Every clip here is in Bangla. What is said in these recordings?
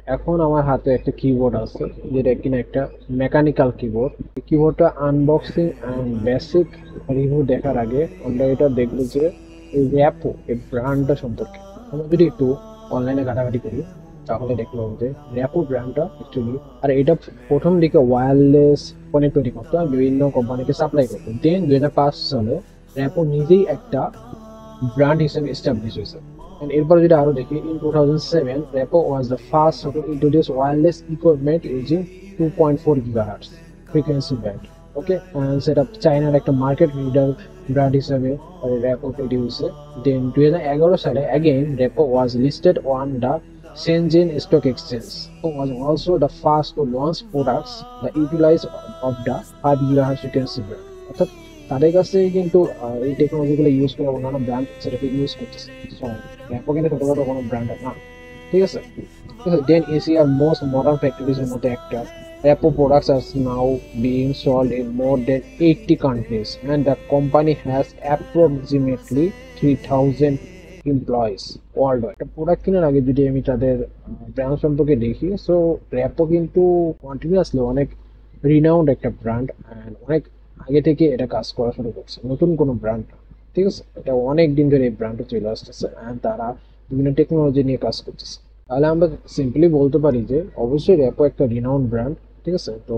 এখন আমার হাতে একটা কিবোর্ড আছে, যেটা কিনা একটা মেকানিক্যাল কিবোর্ড। এই কিবোর্ডটা আনবক্সিং অ্যান্ড বেসিক রিভিউ দেখার আগে আমরা এটা দেখবো যে এই র্যাপো এই ব্র্যান্ডটা সম্পর্কে আমরা যদি একটু অনলাইনে ঘাটাঘাটি করি, তাহলে দেখলাম যে র্যাপো ব্র্যান্ডটা অ্যাকচুয়ালি, আর এটা প্রথম দিকে ওয়্যারলেস ফোনে তৈরি করতো আর বিভিন্ন কোম্পানিকে সাপ্লাই করতো। দেন 2005 সালে র্যাপো নিজেই একটা ব্র্যান্ড হিসেবে এস্টাবলিশ হয়েছে। And এরপর যেটা আরো দেখি, in 2007 Repo was the first to introduce wireless equipment using 2.4 GHz frequency band. ওকে, সেটা চাইনার একটা মার্কেট লিডার ব্র্যান্ড হিসেবে র্যাপো তৈরি হয়েছে। দেন 2011 সালে again Repo was listed on the Shenzhen Stock Exchange. It was also the first to launch products that utilize of the 5 GHz frequency band. অর্থাৎ তাদের কাছে কিন্তু এই টেকনোলজিগুলো ইউজ করে অন্যান্য ব্র্যান্ড সেটাকে ইউজ করতেছে। র্যাপো কিন্তু ছোটখাটো কোনো ব্র্যান্ড না, ঠিক আছে। দেন এশিয়ার মোস্ট মডার্ন ফ্যাক্টরিজের মধ্যে একটা, Rapoo products are now being sold in more than 80 countries and the company has approximately 3000 employees world wide. একটা প্রোডাক্ট কেনার আগে যদি আমি তাদের ব্র্যান্ড সম্পর্কে দেখি, সো র্যাপো কিন্তু কন্টিনিউয়াসলি অনেক রিনাউন্ড একটা ব্র্যান্ড অ্যান্ড অনেক আগে থেকে এটা কাজ করা শুরু করছে, নতুন কোনো ব্র্যান্ড, ঠিক আছে। এটা অনেক দিন ধরে এই ব্র্যান্ডটা চলে আসতেছে অ্যান্ড তারা বিভিন্ন টেকনোলজি নিয়ে কাজ করতেছে। তাহলে আমরা সিম্পলি বলতে পারি যে অবশ্যই র্যাপো একটা রিনাউন্ড ব্র্যান্ড, ঠিক আছে। তো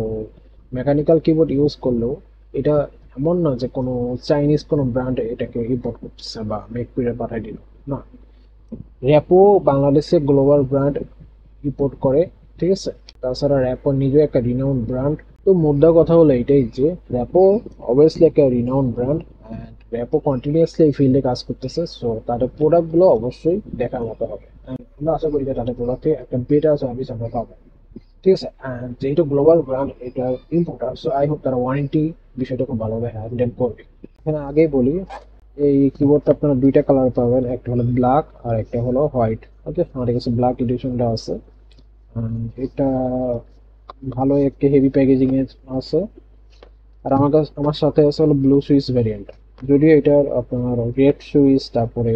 মেকানিক্যাল কিবোর্ড ইউজ করলেও এটা এমন না যে কোনো চাইনিজ কোনো ব্র্যান্ড এটাকে ইম্পোর্ট করতেছে বা মেক করে পাঠাই দিল, না। র্যাপো বাংলাদেশে গ্লোবাল ব্র্যান্ড ইম্পোর্ট করে, ঠিক আছে। তাছাড়া র্যাপো নিজেও একটা রিনাউন্ড ব্র্যান্ড। তো মুদ্রা কথা হলো এটাই যে র্যাপো অবভিয়াসলি একটা রিনাউন্ড ব্র্যান্ড অ্যান্ড র্যাপো কন্টিনিউয়াসলি এই ফিল্ডে কাজ করতেছে, সো তাদের প্রোডাক্টগুলো অবশ্যই দেখার মতো হবে। And আমরা আশা করি যে তাদের প্রোডাক্টে একটা বেটার সার্ভিস আমরা পাবো, ঠিক আছে। অ্যান্ড যেহেতু গ্লোবাল ব্র্যান্ড এটার ইম্পোর্টার, সো আই হোপ তারা ওয়ারেন্টি বিষয়টা খুব ভালোভাবে হ্যান্ডেল করবে। এখানে আগেই বলি, এই কিবোর্ডটা আপনারা দুইটা কালার পাবেন, একটা হলো ব্ল্যাক আর একটা হলো হোয়াইট। ওকে, আমাদের কাছে ব্ল্যাক এডিশনটা আছে। এটা ভালো একটা হেভি প্যাকেজিং এর আছে। আর আমার সাথে আছে হলো ব্লু সুইচ ভ্যারিয়েন্ট। যদিও এটার আপনার রেড সুইচ তারপরে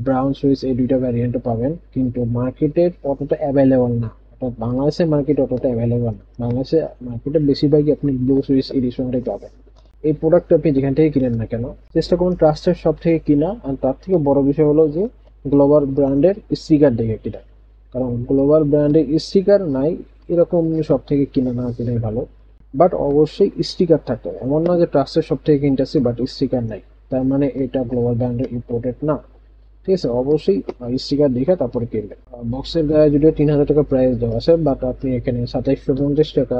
ব্রাউন সুইচ এই দুইটা ভ্যারিয়েন্ট পাবেন, কিন্তু মার্কেটে অতটা অ্যাভেলেবল না। অর্থাৎ বাংলাদেশের মার্কেটে অতটা অ্যাভেলেবল না। বাংলাদেশে মার্কেটে বেশিরভাগই আপনি ব্লু সুইচ এডিশনটাই পাবেন। এই প্রোডাক্ট আপনি যেখান থেকে কিনেন না কেন, চেষ্টা করুন ট্রাস্টেড শপ থেকে কিনা। আর তার থেকে বড় বিষয় হলো যে গ্লোবাল ব্র্যান্ডের স্টিকার দেখে কিনা, কারণ গ্লোবাল ব্র্যান্ডের স্টিকার নাই এরকম সব থেকে কিনা না কিনাই ভালো। বাট অবশ্যই স্টিকার থাকতে হবে, এমন না যে ট্রাস্টের সব থেকে কিনতেছি বাট স্টিকার নাই তার মানে এটা গ্লোবাল ব্র্যান্ডের ইম্পোর্টেড না, ঠিক আছে। অবশ্যই স্টিকার দেখে তারপরে কিনবেন। বক্সের গায়ে যদিও 3000 টাকা প্রাইস দেওয়া আছে, বাট আপনি এখানে 2750 টাকা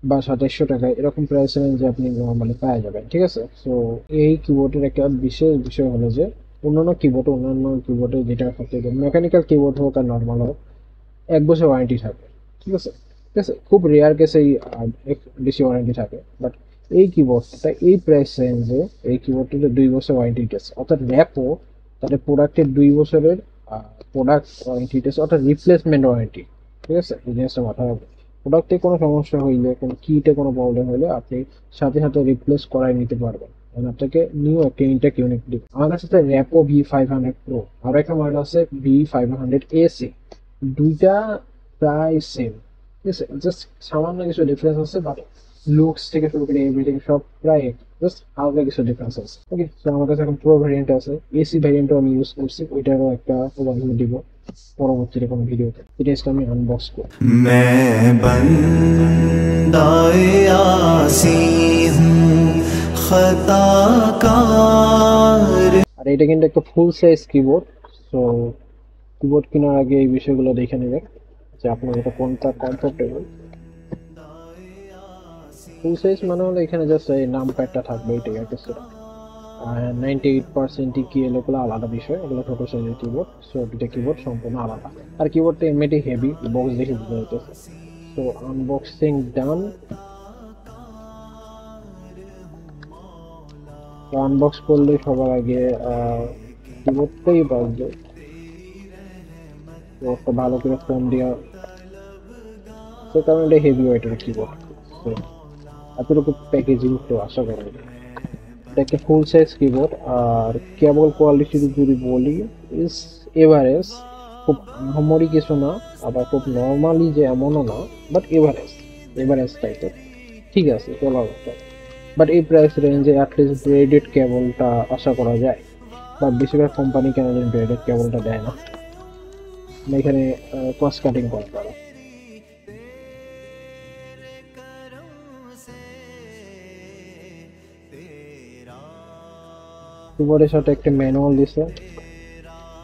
বা 2700 টাকা এরকম প্রাইস রেঞ্জে আপনি নর্মালি পাওয়া যাবেন, ঠিক আছে। সো এই কিবোর্ডের একটা বিশেষ বিষয় হলো যে অন্যান্য কিবোর্ডে যেটা থেকে মেকানিক্যাল কিবোর্ড হোক আর নর্মাল হোক 1 বছর ওয়ারেন্টি থাকে, ঠিক আছে। ঠিক আছে, খুব রেয়ার কেসেই বেশি ওয়ারেন্টি থাকে, বাট এই কিবোর্ডটা এই প্রাইস রেঞ্জে এই কিবোর্ডটিতে 2 বছর ওয়ারেন্টি দিতেছে। অর্থাৎ র্যাপো তাদের প্রোডাক্টের 2 বছরের প্রোডাক্ট ওয়ারেন্টি দিতেছে, অর্থাৎ রিপ্লেসমেন্ট ওয়ারেন্টি, ঠিক আছে। এই জিনিসটা মাথায় রাখবেন। প্রোডাক্টে কোনো সমস্যা হইলে, কোনো কিটে কোনো প্রবলেম হলে আপনি সাথে সাথে রিপ্লেস করাই নিতে পারবেন, মানে আপনাকে নিউ একটা ইনটেক ইউনিট দিবে। আমার কাছে র্যাপো V500 Pro, আরও একটা মডেল আছে V500AC। দুইটা প্রায় সেম, ঠিক আছে। জাস্ট সামান্য কিছু ডিফারেন্স আছে, বাট লুকস থেকে শুরু করে এভরিথিং সব প্রায় জাস্ট হালকা কিছু ডিফারেন্স আছে। ওকে, তো আমার কাছে এখন প্রো ভ্যারিয়েন্ট আছে, এসি ভ্যারিয়েন্টও আমি ইউজ করছি, ওইটারও একটা ওভারভিউ দিব পরবর্তীতে কোনো ভিডিওতে। এটা আমি আনবক্স করব। मैं बंदाए आसी हूँ खताकार। আর এটা কিন্তু একটা ফুল সাইজ কিবোর্ড। সো কিবোর্ড কেনার আগে এই বিষয়গুলো দেখে নেবেন যে আপনার এটা কোনটা কমফোর্টেবল। ফুল সাইজ মানে হলো এখানে জাস্ট এই নাম প্যাডটা থাকবে, এটাই আর কিছু না। 98% কি এগুলো আলাদা বিষয়, এগুলো ছোট সাইজের কিবোর্ড। সো দুটো কিবোর্ড সম্পূর্ণ আলাদা। আর কিবোর্ডটা এমনিতে হেভি, বক্স দেখে বুঝতে হইতেছে। সো আনবক্সিং ডান। তো আনবক্স করলে সবার আগে কিবোর্ডটাই বাজবে। কিবোর্ডটা ভালো করে ফোন দেওয়া, সে কারণে এটা হেভি ওয়েটের কিবোর্ড। তো এতটুকু প্যাকেজিং তো আশা করা যায়। এটা একটা ফুল সাইজ কিবোর্ড। আর কেবল কোয়ালিটি যদি বলি ইস এভারেজ, খুব আহামরি কিছু না, আবার খুব নর্মালি যে এমনও না, বাট এভারেজ এভারেজ টাইপের, ঠিক আছে চলার মতো। বাট এই প্রাইস রেঞ্জে অ্যাটলিস্ট ব্রেডেড কেবলটা আশা করা যায়, বা বেশিরভাগ কোম্পানি কেন ব্রেডেড কেবলটা দেয় না, এখানে কস্ট কাটিং করে তারা। কিবোর্ডের সাথে একটা ম্যানুয়াল দিছে,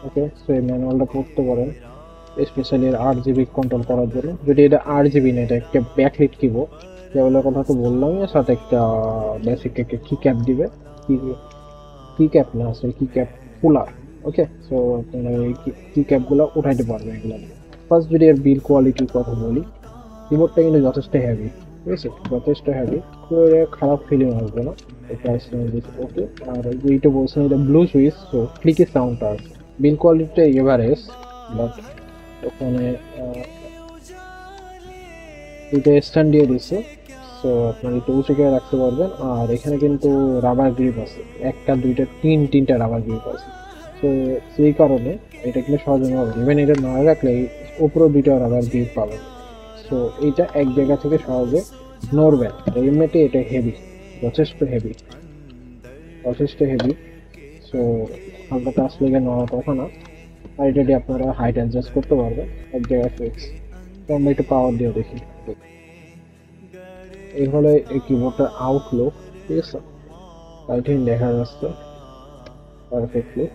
ওকে, সো এই ম্যানুয়ালটা পড়তে পারেন, স্পেশালি এর 8 জিবি কন্ট্রোল করার জন্য। যদি এটা 8 জিবি না, এটা একটা ব্যাকলিট কিবোর্ড, কেবলের কথা তো বললামই, এর সাথে একটা বেসিক একটা কি ক্যাপ দিবে, কি কি ক্যাপ না আসলে কি ক্যাপ কুলার, ওকে। সো আপনারা এই কি ক্যাপগুলো উঠাইতে পারবেন এগুলো দিয়ে। ফার্স্ট যদি এর বিল কোয়ালিটির কথা বলি, কিবোর্ডটা কিন্তু যথেষ্ট হেভি, ঠিক আছে, যথেষ্ট হেভি, তো খারাপ ফিলিং আসবে না। Price okay. আর এইটা বলছেন এটা ব্লু সুইচ, তো ক্লিকি সাউন্ডটা আছে। বিল কোয়ালিটিটা এভারেজ, বাট ওখানে দুটো স্ট্যান্ড দিয়ে দিচ্ছে, সো আপনার একটু উঁচু করে রাখতে পারবেন। আর এখানে কিন্তু রাবার গ্রিপ আছে, একটা দুইটা তিনটা রাবার গ্রিপ আছে, তো সেই কারণে এটা কিন্তু সহজে নড়বে, ইভেন এটা না রাখলে উপরেও দুইটা রাবার গ্রিপ পাবেন, সো এইটা এক জায়গা থেকে সহজে নড়বে না। এমনিতে এটা হেভি, যথেষ্ট হেভি, যথেষ্ট হেভি, সো হালকা আসলে নড়ার কথা না। আর এটা দিয়ে আপনারা হাইট অ্যাডজাস্ট করতে পারবেন এক জায়গায় ফিক্স। তো আমরা একটু পাওয়ার দিয়ে দেখি। এই হলো এই কিবোর্ডটার আউটলুক, ঠিক আছে, আই থিঙ্ক দেখা যাচ্ছে পারফেক্টলি।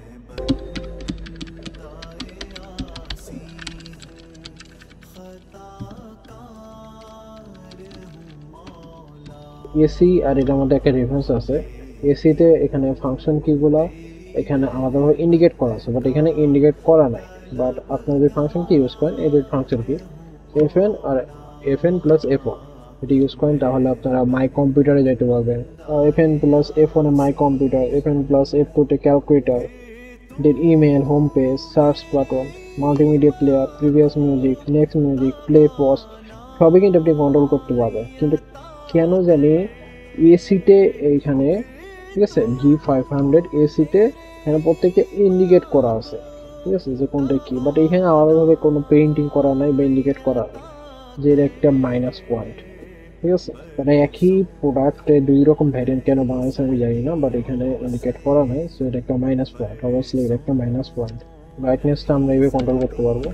এসি আর এটার মধ্যে একটা রেফারেন্স আছে। এসিতে এখানে ফাংশন কিগুলো এখানে আলাদাভাবে ইন্ডিকেট করা আছে, বাট এখানে ইন্ডিকেট করা নাই। বাট আপনারা যে ফাংশন কি ইউজ করেন, এদের ফাংশন কি এফএন আর এফএন প্লাস এফ1 এটা ইউজ করেন, তাহলে আপনারা মাই কম্পিউটারে যেতে পারবেন। এফএন প্লাস এফ1 এ my computer, FN plus F2 তে ক্যালকুলেটর, দের email, home page, search button, multimedia player, previous music, next music, play pause, সবই কিন্তু আপনি কন্ট্রোল করতে পারবেন। কিন্তু কেন জানি এসিতে এইখানে, ঠিক আছে, G500 এসিতে এখানে প্রত্যেকটা ইন্ডিকেট করা আছে, ঠিক আছে, যে কোনটা কি, বাট এখানে আলাদাভাবে কোনো পেইন্টিং করা নাই বা ইন্ডিকেট করা নাই, যে এটা একটা মাইনাস পয়েন্ট, ঠিক আছে। মানে একই প্রোডাক্টে দুই রকম ভ্যারিয়েন্ট কেন বাংলাদেশে আমি জানি না, বাট এখানে ইন্ডিকেট করা নাই, সো এটা একটা মাইনাস পয়েন্ট, অবভিয়াসলি এটা একটা মাইনাস পয়েন্ট। ব্রাইটনেসটা আমরা এইভাবে কন্ট্রোল করতে পারবো,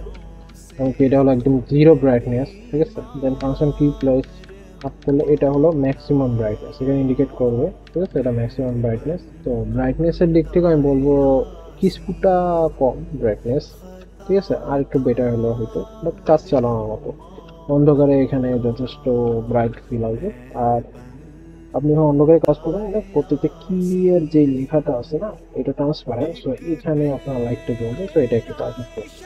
এবং এটা হলো একদম জিরো ব্রাইটনেস, ঠিক আছে। দেন ফাংশন কি প্লাস আপ করলে এটা হলো ম্যাক্সিমাম ব্রাইটনেস, এখানে ইন্ডিকেট করবে, ঠিক আছে, এটা ম্যাক্সিমাম ব্রাইটনেস। তো ব্রাইটনেসের দিক থেকে আমি বলবো কিছুটা কম ব্রাইটনেস, ঠিক আছে, আর একটু বেটার হলো হয়তো, বাট কাজ চালানোর মতো। অন্ধকারে এখানে যথেষ্ট ব্রাইট ফিল আসবে। আর আপনি যখন অন্ধকারে কাজ করবেন, এটা প্রত্যেকটা কি এর যে লেখাটা আছে না, এটা ট্রান্সপারেন্ট, সো এখানে আপনার লাইটটা জ্বলবে, তো এটা একটু পারফেক্ট।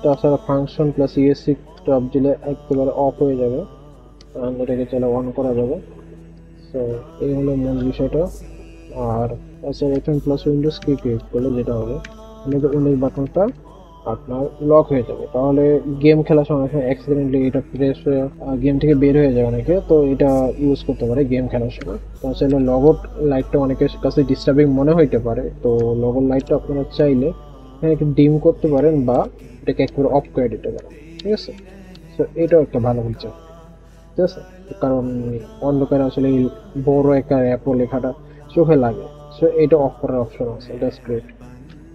তাছাড়া ফাংশন প্লাস ইএসসি টপ দিলে একেবারে অফ হয়ে যাবে, এটাকে চলে অন করা যাবে। সো এই হলো মূল বিষয়টা। আর তাছাড়া এফএন প্লাস উইন্ডোজ কি ক্লিক করলে যেটা হবে, উইন্ডোজ বাটনটা আপনার লক হয়ে যাবে, তাহলে গেম খেলার সময় অ্যাক্সিডেন্টলি এটা প্রেস হয়ে গেম থেকে বের হয়ে যায় অনেকে, তো এটা ইউজ করতে পারে গেম খেলার সময়। তাছাড়া লগআউট লাইটটা অনেকের কাছে ডিস্টার্বিং মনে হইতে পারে, তো লগআউট লাইটটা আপনারা চাইলে এখানে ডিম করতে পারেন বা এটাকে একবারে অফ করে দিতে পারেন, ঠিক আছে। তো এটাও একটা ভালো ফিচার, ঠিক আছে, কারণ অন্ধকারে আসলে এই বড় একটা অ্যাপও লেখাটা চোখে লাগে, সো এটা অফ করার অপশন আছে, এটা গ্রেট,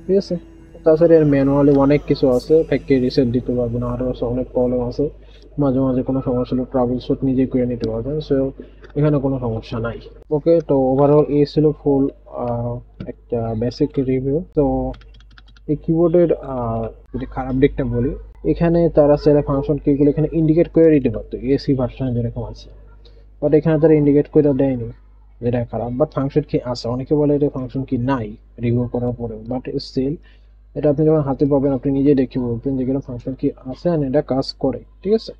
ঠিক আছে। তাছাড়া এর ম্যানুয়ালি অনেক কিছু আছে, ফ্যাক্টরি রিসেট দিতে পারবেন, আরও অনেক প্রবলেম আছে, মাঝে মাঝে কোনো সমস্যা হলে ট্রাভেল শুট নিজে করে নিতে পারবেন, সো এখানে কোনো সমস্যা নাই। ওকে, তো ওভারঅল এই ছিল ফুল একটা বেসিক রিভিউ। তো এই কিবোর্ডের যদি খারাপ দিকটা বলি, এখানে তারা চাইলে ফাংশন কিগুলো এখানে ইন্ডিকেট করে দিতে পারতো এসি ভার্সনে যেরকম আছে, বাট এখানে তারা ইন্ডিকেট করে দেয়নি, যেটা খারাপ। বাট ফাংশন কি আছে, অনেকে বলে এটা ফাংশন কি নাই রিভিউ করার পরেও, বাট স্টিল এটা আপনি যখন হাতে পাবেন আপনি নিজেই দেখে বলবেন যে এখানে ফাংশন কি আছে আর এটা কাজ করে, ঠিক আছে।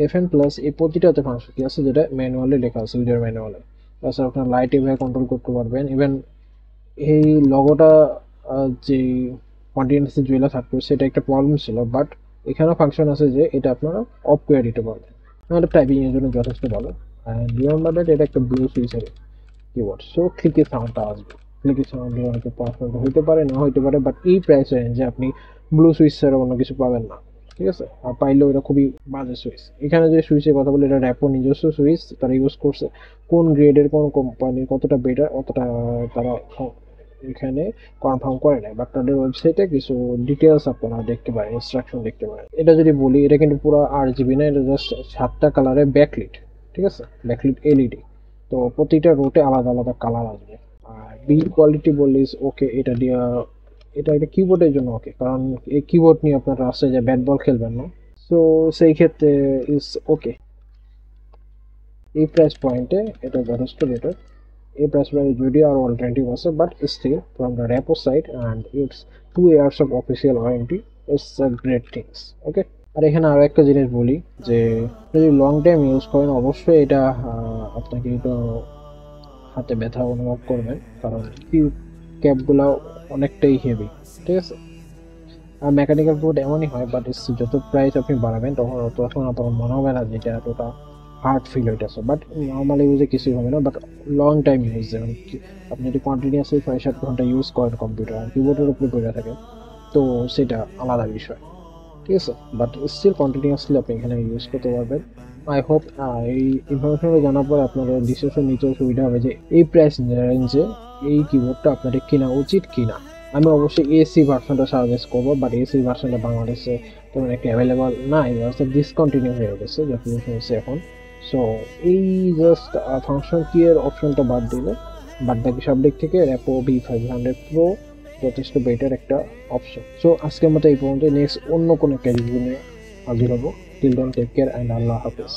এফএন প্লাস এই প্রতিটাতে ফাংশন কি আছে যেটা ম্যানুয়ালি লেখা আছে, ইউজার ম্যানুয়ালে। তাছাড়া আপনার লাইট এভাবে কন্ট্রোল করতে পারবেন। ইভেন এই লগোটা যে কন্টিনিউয়াসলি জুয়েলা থাকবে সেটা একটা প্রবলেম ছিল, বাট এখানেও ফাংশন আছে যে এটা আপনারা অফ করে দিতে পারবেন। এটা টাইপিং এর জন্য যথেষ্ট ভালো। অ্যান্ড রিমেম্বার দ্যাট এটা একটা ব্লু সুইচের কিবোর্ড, সো ক্লিকি সাউন্ডটা আসবে। ক্লিকি সাউন্ড হয়তো পারফেক্ট হইতে পারে না হইতে পারে, বাট এই প্রাইস রেঞ্জে আপনি ব্লু সুইচ ছাড়া অন্য কিছু পাবেন না, ঠিক আছে। আর পাইলেও এটা খুবই বাজে সুইচ। এখানে যে সুইচের কথা বলি এটা র্যাপো নিজস্ব সুইচ, তারা ইউজ করছে। কোন গ্রেডের কোন কোম্পানির কতটা বেটার অতটা তারা এখানে কনফার্ম করে নাই, বাট তাদের ওয়েবসাইটে কিছু ডিটেলস আপনারা দেখতে পারেন, ইনস্ট্রাকশন দেখতে পারেন। এটা যদি বলি এটা কিন্তু পুরো 8 জিবি না, এটা জাস্ট 7টা কালারে ব্যাকলিট, ঠিক আছে, ব্যাকলিট এলইডি। তো প্রতিটা রোটে আলাদা আলাদা কালার আসবে। আর বিল্ড কোয়ালিটি বললে ওকে, এটা দিয়ে এটা একটা কিবোর্ডের জন্য ওকে, কারণ এই কিবোর্ড নিয়ে আপনার রাস্তায় যে ব্যাট বল খেলবেন না, সো সেই ক্ষেত্রে ইজ ওকে। এই প্রাইস পয়েন্টে এটা যথেষ্ট বেটার। এই প্রাইস পয়েন্টে যদিও আরও অল্টারনেটিভ আছে, but still from the Rapoo side and it's 2 years of official warranty, it's a great things, okay. আর এখানে আরও একটা জিনিস বলি যে যদি লং টাইম ইউজ করেন অবশ্যই এটা আপনাকে একটু হাতে ব্যথা অনুভব করবেন, কারণ কি ক্যাপগুলো অনেকটাই হেভি, ঠিক আছে। আর মেকানিক্যাল বোর্ড এমনই হয়, বাট যত প্রাইস আপনি বাড়াবেন তখন আপনার মনে হবে না যে এটা এতটা হার্ড ফিল হইতেছে। বাট নর্মাল ইউজে কিছুই হবে না, বাট লং টাইম ইউজ যেমন আপনি যদি কন্টিনিউয়াসলি 6-7 ঘন্টা ইউজ করেন কম্পিউটার আর কিবোর্ডের উপরে পড়ে থাকেন, তো সেটা আলাদা বিষয়, ঠিক আছে। বাট স্টিল কন্টিনিউয়াসলি আপনি এখানে ইউজ করতে পারবেন। আই হোপ এই ইনফরমেশনগুলো জানার পর আপনাদের ডিসিশন নিতে সুবিধা হবে যে এই প্রাইস রেঞ্জে এই কিবোর্ডটা আপনাদের কেনা উচিত কিনা। আমি অবশ্যই এসি ভার্সনটা সাজেস্ট করবো, বাট এসি ভার্সনটা বাংলাদেশে তেমন একটা অ্যাভেলেবল না, এই ব্যবস্থা ডিসকন্টিনিউ হয়ে গেছে যতদূর শুনছি এখন। সো এই জাস্ট ফাংশন কি এর অপশনটা বাদ দিলে বাদ বাকি সব দিক থেকে র্যাপো V500 প্রো যথেষ্ট বেটার একটা অপশন। সো আজকের মতো এই পর্যন্ত, নেক্সট অন্য কোনো একটা রিভিউ নিয়ে হাজির হবো। Till then take care and আল্লাহ হাফেজ।